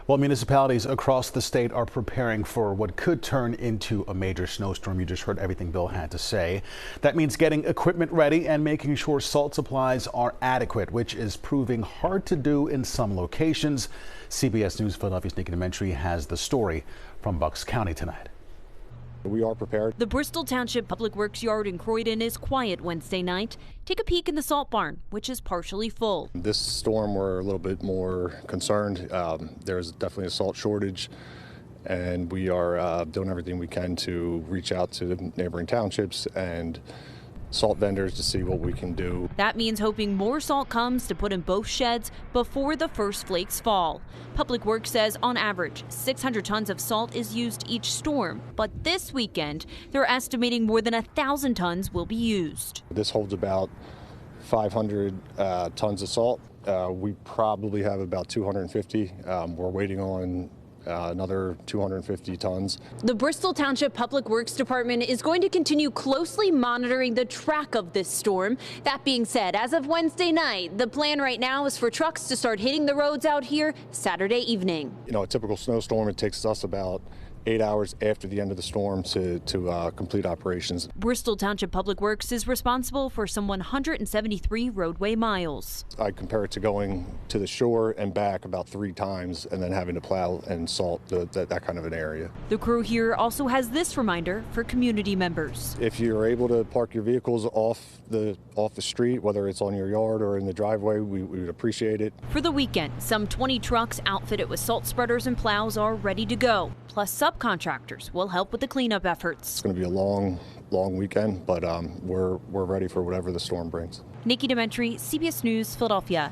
Well, municipalities across the state are preparing for what could turn into a major snowstorm. You just heard everything Bill had to say. That means getting equipment ready and making sure salt supplies are adequate, which is proving hard to do in some locations. CBS News Philadelphia's Nikki Dementri has the story from Bucks County tonight. We are prepared. The Bristol Township Public Works yard in Croydon is quiet Wednesday night. Take a peek in the salt barn, which is partially full. This storm, we're a little bit more concerned. There's definitely a salt shortage, and we are doing everything we can to reach out to the neighboring townships and salt vendors to see what we can do. That means hoping more salt comes to put in both sheds before the first flakes fall. Public Works says on average 600 tons of salt is used each storm, but this weekend they're estimating more than 1,000 tons will be used. This holds about 500 tons of salt. We probably have about 250. We're waiting on another 250 tons. The Bristol Township Public Works Department is going to continue closely monitoring the track of this storm. That being said, as of Wednesday night, the plan right now is for trucks to start hitting the roads out here Saturday evening. You know, a typical snowstorm, it takes us about 8 hours after the end of the storm to complete operations. Bristol Township Public Works is responsible for some 173 roadway miles. I compare it to going to the shore and back about 3 times and then having to plow and salt that kind of an area. The crew here also has this reminder for community members. If you're able to park your vehicles off the street, whether it's on your yard or in the driveway, we would appreciate it. For the weekend, some 20 trucks outfitted with salt spreaders and plows are ready to go. Plus, subcontractors will help with the cleanup efforts. It's going to be a long weekend, but we're ready for whatever the storm brings. Nikki Dementri, CBS News, Philadelphia.